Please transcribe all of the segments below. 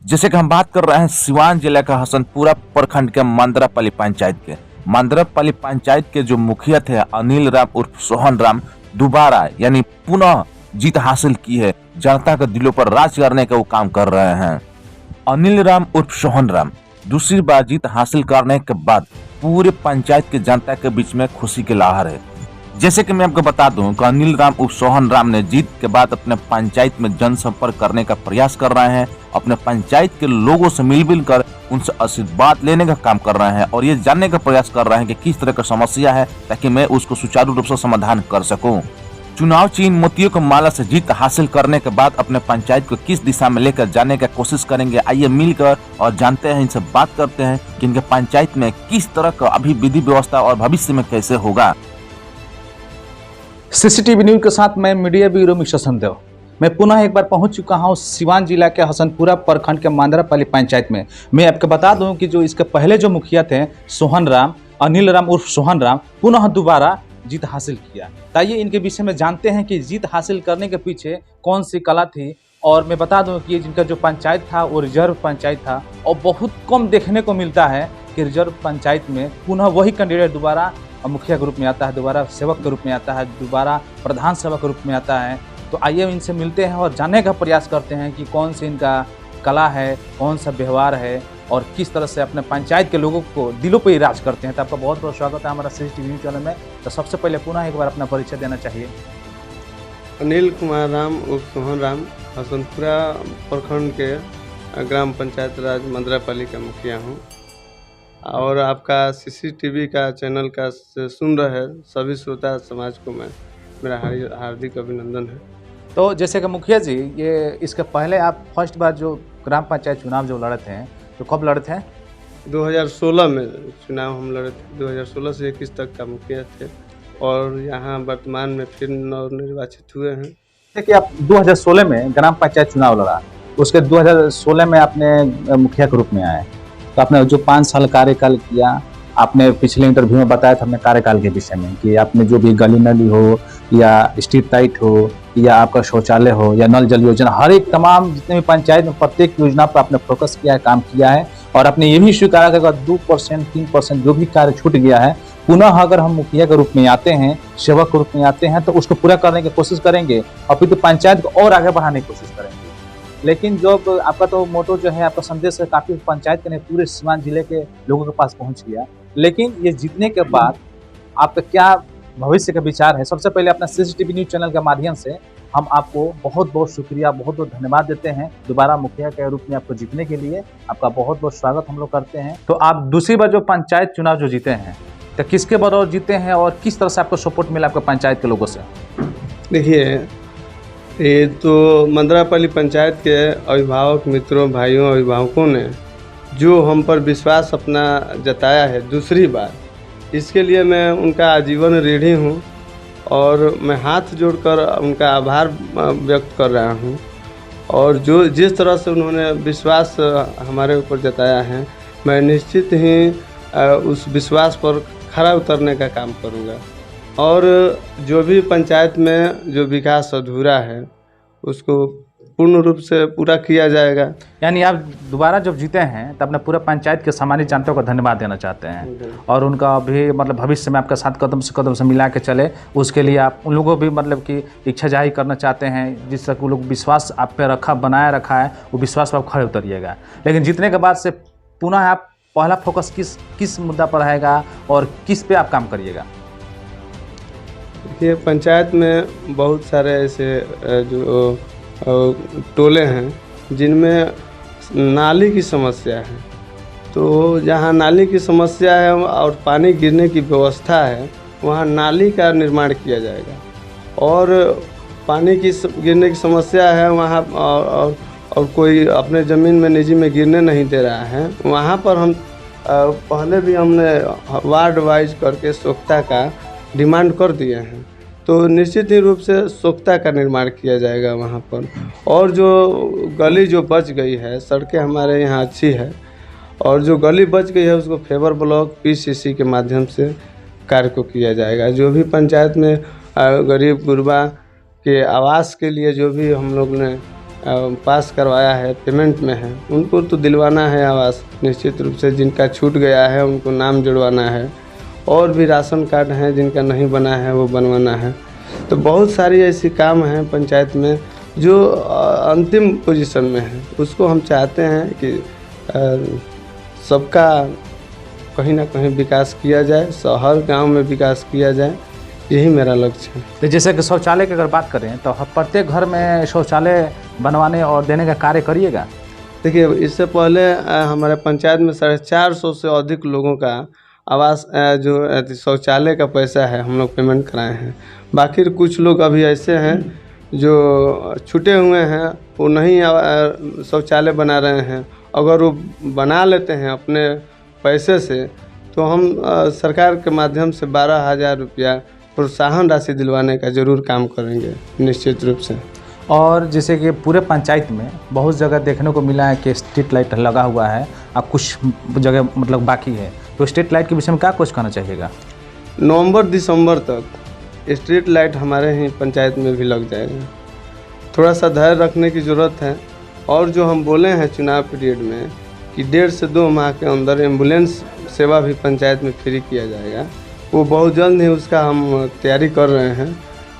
जैसे कि हम बात कर रहे हैं सिवान जिले का हसनपुरा प्रखंड के मंदरापल्ली पंचायत के। मंदरापल्ली पंचायत के जो मुखिया थे अनिल राम उर्फ सोहन राम दोबारा यानी पुनः जीत हासिल की है। जनता के दिलों पर राज करने का वो काम कर रहे हैं। अनिल राम उर्फ सोहन राम दूसरी बार जीत हासिल करने के बाद पूरे पंचायत के जनता के बीच में खुशी की लहर है। जैसे कि मैं आपको बता दूं कि अनिल राम उर्फ सोहन राम ने जीत के बाद अपने पंचायत में जनसंपर्क करने का प्रयास कर रहे हैं। अपने पंचायत के लोगों से मिल कर उनसे आशीर्वाद लेने का काम कर रहे हैं और ये जानने का प्रयास कर रहे हैं कि किस तरह का समस्या है ताकि मैं उसको सुचारू रूप से समाधान कर सकूं। चुनाव चिन्ह मोतियों की माला से जीत हासिल करने के बाद अपने पंचायत को किस दिशा में लेकर जाने का कोशिश करेंगे। आइए मिलकर और जानते हैं, इनसे बात करते हैं कि इनके पंचायत में किस तरह का अभी विधि व्यवस्था और भविष्य में कैसे होगा। सीसीटीवी न्यूज के साथ मैं मीडिया ब्यूरो मिस्टर संदेव। मैं पुनः एक बार पहुंच चुका हूं सिवान जिला के हसनपुरा प्रखंड के मंदरापल्ली पंचायत में। मैं आपको बता दूं कि जो इसके पहले जो मुखिया थे सोहन राम, अनिल राम उर्फ सोहन राम, पुनः दोबारा जीत हासिल किया। ताइए इनके विषय में जानते हैं कि जीत हासिल करने के पीछे कौन सी कला थी। और मैं बता दूं कि जिनका जो पंचायत था वो रिजर्व पंचायत था और बहुत कम देखने को मिलता है कि रिजर्व पंचायत में पुनः वही कैंडिडेट दोबारा मुखिया के रूप में आता है, दोबारा सेवक के रूप में आता है, दोबारा प्रधान सेवक के रूप में आता है। तो आइए इनसे मिलते हैं और जानने का प्रयास करते हैं कि कौन सी इनका कला है, कौन सा व्यवहार है और किस तरह से अपने पंचायत के लोगों को दिलों पर ही राज करते हैं। तो आपका बहुत बहुत स्वागत है हमारा सीसीटीवी न्यूज चैनल में। तो सबसे पहले पुनः एक बार अपना परिचय देना चाहिए। अनिल कुमार राम उर्फ सोहन राम, हसनपुरा प्रखंड के ग्राम पंचायत राज मंदरापल्ली का मुखिया हूँ और आपका सीसीटीवी का चैनल का सुन रहे सभी श्रोता समाज को मेरा हार्दिक अभिनंदन है। तो जैसे कि मुखिया जी, ये इसके पहले आप फर्स्ट बार जो ग्राम पंचायत चुनाव जो लड़े थे तो कब लड़े थे? 2016 में चुनाव हम लड़े थे। 2016 से 21 तक का मुखिया थे और यहाँ वर्तमान में फिर नवनिर्वाचित हुए हैं। देखिए, आप 2016 में ग्राम पंचायत चुनाव लड़ा, उसके 2016 में आपने मुखिया के रूप में आए। तो आपने जो 5 साल कार्यकाल किया, आपने पिछले इंटरव्यू में बताया था अपने कार्यकाल के विषय में कि आपने जो भी गली नली हो या स्ट्रीट लाइट हो या आपका शौचालय हो या नल जल योजना, हर एक तमाम जितने भी पंचायत में प्रत्येक योजना पर आपने फोकस किया है, काम किया है। और आपने ये भी स्वीकारा कि 2%, 3% जो भी कार्य छूट गया है, पुनः अगर हम मुखिया के रूप में आते हैं, सेवक के रूप में आते हैं तो उसको पूरा करने की कोशिश करेंगे और फिर तो पंचायत को और आगे बढ़ाने की कोशिश करेंगे। लेकिन जो आपका तो मोटो जो है, आपका संदेश है काफी पंचायत के पूरे सिवान जिले के लोगों के पास पहुंच गया। लेकिन ये जीतने के बाद आपका क्या भविष्य का विचार है? सबसे पहले अपना सीसीटीवी न्यूज चैनल के माध्यम से हम आपको बहुत बहुत शुक्रिया, बहुत बहुत धन्यवाद देते हैं दोबारा मुखिया के रूप में आपको जीतने के लिए। आपका बहुत बहुत स्वागत हम लोग करते हैं। तो आप दूसरी बार जो पंचायत चुनाव जो जीते हैं तो किसके बदौलत जीते हैं और किस तरह से आपको सपोर्ट मिला आपको पंचायत के लोगों से? देखिए, ये तो मंदरापल्ली पंचायत के अभिभावक मित्रों, भाइयों, अभिभावकों ने जो हम पर विश्वास अपना जताया है दूसरी बार, इसके लिए मैं उनका आजीवन ऋणी हूँ और मैं हाथ जोड़कर उनका आभार व्यक्त कर रहा हूँ। और जो जिस तरह से उन्होंने विश्वास हमारे ऊपर जताया है, मैं निश्चित ही उस विश्वास पर खरा उतरने का काम करूँगा और जो भी पंचायत में जो विकास अधूरा है उसको पूर्ण रूप से पूरा किया जाएगा। यानी आप दोबारा जब जीते हैं तो अपने पूरे पंचायत के सामान्य जनता को धन्यवाद देना चाहते हैं और उनका भी मतलब भविष्य में आपके साथ कदम से मिला के चले, उसके लिए आप उन लोगों भी मतलब कि इच्छा जाहिर करना चाहते हैं। जिस तरह वो लोग विश्वास आप पे बनाए रखा है, वो विश्वास पर आप खड़े उतरिएगा। लेकिन जीतने के बाद से पुनः आप पहला फोकस किस मुद्दा पर रहेगा और किस पे आप काम करिएगा? देखिए, पंचायत में बहुत सारे ऐसे जो टोले हैं जिनमें नाली की समस्या है। तो जहाँ नाली की समस्या है और पानी गिरने की व्यवस्था है, वहाँ नाली का निर्माण किया जाएगा। और पानी की गिरने की समस्या है वहाँ और कोई अपने ज़मीन में निजी में गिरने नहीं दे रहा है, वहाँ पर हम पहले भी हमने वार्ड वाइज करके सोख्ता का डिमांड कर दिए हैं। तो निश्चित ही रूप से सोख्ता का निर्माण किया जाएगा वहाँ पर। और जो गली जो बच गई है, सड़कें हमारे यहाँ अच्छी है और जो गली बच गई है उसको फेवर ब्लॉक पीसीसी के माध्यम से कार्य को किया जाएगा। जो भी पंचायत में गरीब गुरबा के आवास के लिए जो भी हम लोग ने पास करवाया है, पेमेंट में है, उनको तो दिलवाना है आवास निश्चित रूप से। जिनका छूट गया है उनको नाम जुड़वाना है, और भी राशन कार्ड हैं जिनका नहीं बना है वो बनवाना है। तो बहुत सारी ऐसी काम हैं पंचायत में जो अंतिम पोजीशन में है। उसको हम चाहते हैं कि सबका कहीं ना कहीं विकास किया जाए, हर गांव में विकास किया जाए, यही मेरा लक्ष्य है। तो जैसे कि शौचालय की अगर बात करें तो प्रत्येक घर में शौचालय बनवाने और देने का कार्य करिएगा। देखिए, इससे पहले हमारे पंचायत में 450 से अधिक लोगों का आवास जो शौचालय का पैसा है हम लोग पेमेंट कराए हैं। बाकी कुछ लोग अभी ऐसे हैं जो छूटे हुए हैं, वो नहीं शौचालय बना रहे हैं। अगर वो बना लेते हैं अपने पैसे से तो हम सरकार के माध्यम से 12,000 रुपया प्रोत्साहन राशि दिलवाने का ज़रूर काम करेंगे निश्चित रूप से। और जैसे कि पूरे पंचायत में बहुत जगह देखने को मिला है कि स्ट्रीट लाइट लगा हुआ है और कुछ जगह मतलब बाकी है, तो स्ट्रीट लाइट के विषय में क्या कुछ कहना चाहिएगा? नवंबर दिसंबर तक स्ट्रीट लाइट हमारे ही पंचायत में भी लग जाएगा। थोड़ा सा धैर्य रखने की ज़रूरत है। और जो हम बोले हैं चुनाव पीरियड में कि 1.5 से 2 माह के अंदर एम्बुलेंस सेवा भी पंचायत में फ्री किया जाएगा, वो बहुत जल्द ही उसका हम तैयारी कर रहे हैं,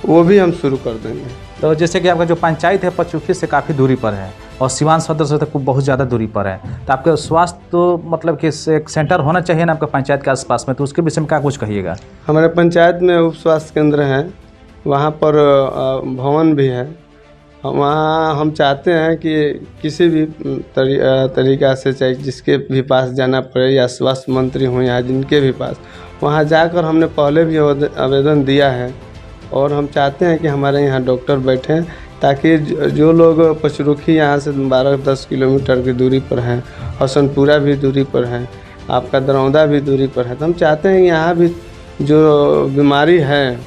वो भी हम शुरू कर देंगे। तो जैसे कि आपका जो पंचायत है पचरुखी से काफ़ी दूरी पर है और सिवान सदर से तक बहुत ज़्यादा दूरी पर है, तो आपका स्वास्थ्य तो मतलब कि एक सेंटर होना चाहिए ना आपका पंचायत के आसपास में, तो उसके विषय में क्या कुछ कहिएगा? हमारे पंचायत में उप स्वास्थ्य केंद्र है, वहाँ पर भवन भी है। वहाँ हम चाहते हैं कि किसी भी तरीक़ा से, चाहे जिसके भी पास जाना पड़े या स्वास्थ्य मंत्री हों या जिनके भी पास, वहाँ जाकर हमने पहले भी आवेदन दिया है। और हम चाहते हैं कि हमारे यहाँ डॉक्टर बैठें ताकि जो लोग पचरुखी यहाँ से 12-10 किलोमीटर की दूरी पर हैं, हसनपुरा भी दूरी पर है, आपका दरौंदा भी दूरी पर है, तो हम चाहते हैं कि यहाँ भी जो बीमारी है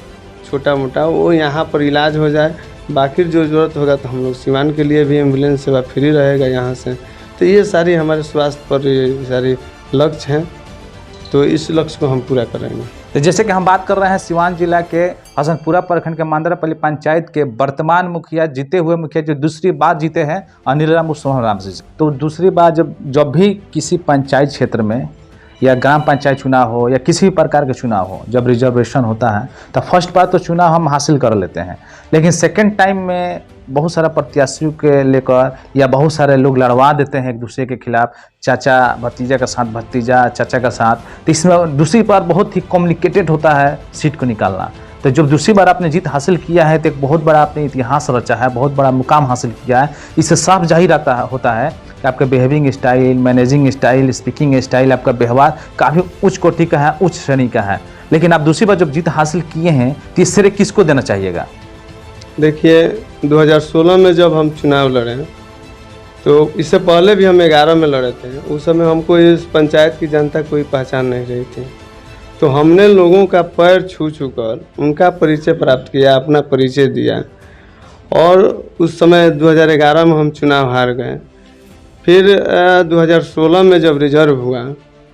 छोटा मोटा वो यहाँ पर इलाज हो जाए। बाकी जो ज़रूरत होगा तो हम लोग सिवान के लिए भी एम्बुलेंस सेवा फ्री रहेगा यहाँ से। तो ये सारी हमारे स्वास्थ्य पर ये सारी लक्ष्य हैं, तो इस लक्ष्य को हम पूरा करेंगे। तो जैसे कि हम बात कर रहे हैं सिवान जिला के हसनपुरा प्रखंड के मांदरापल्ली पंचायत के वर्तमान मुखिया, जीते हुए मुखिया जो दूसरी बार जीते हैं अनिल राम उर्फ सोहन राम जी। तो दूसरी बार जब भी किसी पंचायत क्षेत्र में या ग्राम पंचायत चुनाव हो या किसी भी प्रकार के चुनाव हो, जब रिजर्वेशन होता है तो फर्स्ट बार तो चुनाव हम हासिल कर लेते हैं, लेकिन सेकंड टाइम में बहुत सारा प्रत्याशियों के लेकर या बहुत सारे लोग लड़वा देते हैं एक दूसरे के खिलाफ, चाचा भतीजा के साथ, भतीजा चाचा के साथ। तो इसमें दूसरी बार बहुत ही कॉम्प्लिकेटेड होता है सीट को निकालना। तो जब दूसरी बार आपने जीत हासिल किया है तो एक बहुत बड़ा आपने इतिहास रचा है, बहुत बड़ा मुकाम हासिल किया है। इससे साफ जाहिर होता है कि आपका behaving style, managing style, speaking style, आपका व्यवहार काफ़ी उच्च कोटि का है, उच्च श्रेणी का है। लेकिन आप दूसरी बार जब जीत हासिल किए हैं तो इस श्रेय किसको देना चाहिएगा? देखिए, 2016 में जब हम चुनाव लड़े तो इससे पहले भी हम 11 में लड़े थे। उस समय हमको इस पंचायत की जनता कोई पहचान नहीं रही थी, तो हमने लोगों का पैर छू कर उनका परिचय प्राप्त किया, अपना परिचय दिया। और उस समय 2011 में हम चुनाव हार गए। फिर 2016 में जब रिजर्व हुआ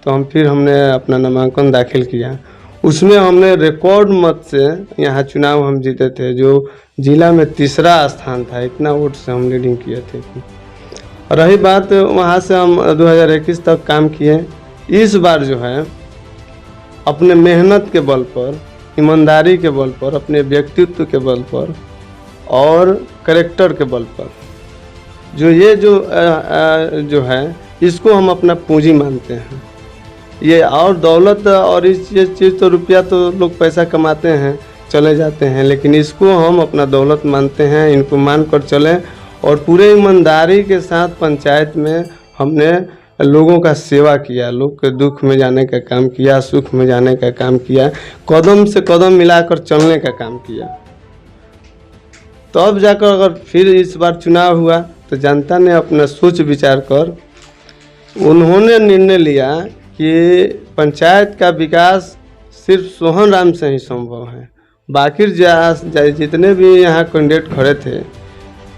तो हमने अपना नामांकन दाखिल किया। उसमें हमने रिकॉर्ड मत से यहाँ चुनाव हम जीते थे, जो जिला में 3रा स्थान था। इतना वोट से हम लीडिंग किए थे। रही बात, वहाँ से हम 2021 तक काम किए। इस बार जो है अपने मेहनत के बल पर, ईमानदारी के बल पर, अपने व्यक्तित्व के बल पर और कैरेक्टर के बल पर, जो है इसको हम अपना पूंजी मानते हैं। ये और दौलत और ये चीज़ तो रुपया तो लोग पैसा कमाते हैं चले जाते हैं, लेकिन इसको हम अपना दौलत मानते हैं। इनको मान कर चलें और पूरे ईमानदारी के साथ पंचायत में हमने लोगों का सेवा किया, लोग के दुख में जाने का काम किया, सुख में जाने का काम किया, कदम से कदम मिलाकर चलने का काम किया। तो अब जाकर अगर फिर इस बार चुनाव हुआ तो जनता ने अपना सोच विचार कर उन्होंने निर्णय लिया कि पंचायत का विकास सिर्फ सोहन राम से ही संभव है। बाकी जितने भी यहाँ कैंडिडेट खड़े थे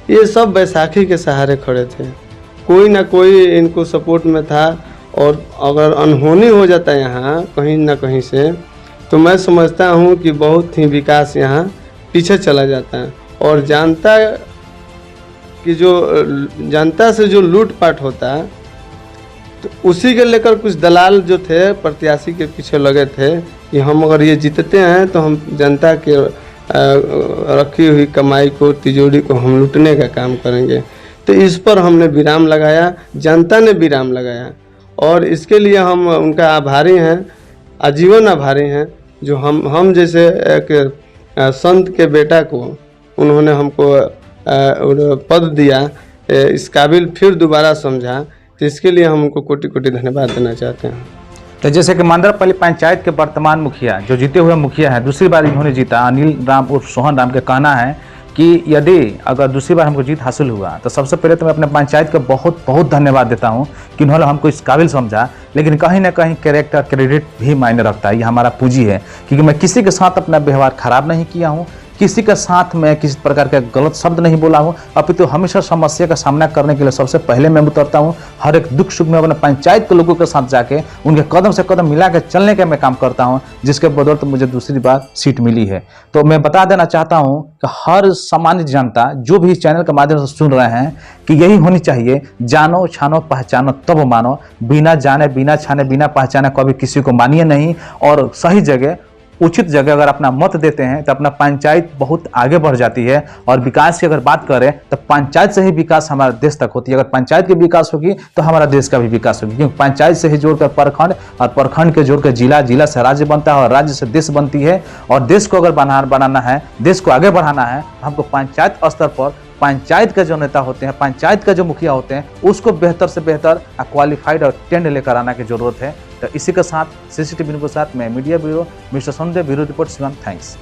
ये सब बैसाखी के सहारे खड़े थे, कोई ना कोई इनको सपोर्ट में था। और अगर अनहोनी हो जाता है यहाँ कहीं ना कहीं से, तो मैं समझता हूँ कि बहुत ही विकास यहाँ पीछे चला जाता है। और जनता कि जो जनता से जो लूटपाट होता है, तो उसी के लेकर कुछ दलाल जो थे प्रत्याशी के पीछे लगे थे कि हम अगर ये जीतते हैं तो हम जनता के रखी हुई कमाई को, तिजोरी को हम लूटने का काम करेंगे। तो इस पर हमने विराम लगाया, जनता ने विराम लगाया, और इसके लिए हम उनका आभारी हैं, आजीवन आभारी हैं। जो हम जैसे एक संत के बेटा को उन्होंने हमको पद दिया, इस काबिल फिर दोबारा समझा, तो इसके लिए हम उनको कोटि कोटि धन्यवाद देना चाहते हैं। तो जैसे कि मंदरपल्ली पंचायत के वर्तमान मुखिया जो जीते हुए मुखिया हैं, दूसरी बार इन्होंने जीता, अनिल राम उर्फ सोहन राम, का कहना है कि यदि अगर दूसरी बार हमको जीत हासिल हुआ तो सबसे पहले तो मैं अपने पंचायत का बहुत बहुत धन्यवाद देता हूं कि उन्होंने हमको इस काबिल समझा। लेकिन कहीं ना कहीं कैरेक्टर, क्रेडिट भी मायने रखता है, ये हमारा पूंजी है, क्योंकि मैं किसी के साथ अपना व्यवहार खराब नहीं किया हूँ, किसी के साथ मैं किसी प्रकार का गलत शब्द नहीं बोला हूँ, अपितु हमेशा समस्या का सामना करने के लिए सबसे पहले मैं उतरता हूँ। हर एक दुख सुख में अपने पंचायत के लोगों के साथ जाके उनके कदम से कदम मिला के चलने का मैं काम करता हूँ, जिसके बदौलत मुझे दूसरी बार सीट मिली है। तो मैं बता देना चाहता हूँ कि हर सामान्य जनता जो भी चैनल के माध्यम से सुन रहे हैं कि यही होनी चाहिए, जानो छानो पहचानो तब मानो, बिना जाने बिना छाने बिना पहचाने कभी किसी को मानिए नहीं। और सही जगह उचित जगह अगर अपना मत देते हैं तो अपना पंचायत बहुत आगे बढ़ जाती है। और विकास की अगर बात करें तो पंचायत से ही विकास हमारे देश तक होती है। अगर पंचायत की विकास होगी तो हमारा देश का भी विकास होगी, क्योंकि पंचायत से ही जोड़कर प्रखंड, और प्रखंड के जोड़कर जिला, जिला से राज्य बनता है, और राज्य से देश बनती है। और देश को अगर बनाना है, देश को आगे बढ़ाना है, हमको पंचायत स्तर पर पंचायत के जो नेता होते हैं, पंचायत के जो मुखिया होते हैं, उसको बेहतर से बेहतर क्वालिफाइड और ट्रेंड लेकर आना की जरूरत है। तो इसी के साथ CCTV न्यूज़ के साथ मैं media bureau mister Sanjay bureau report Shivam, thanks.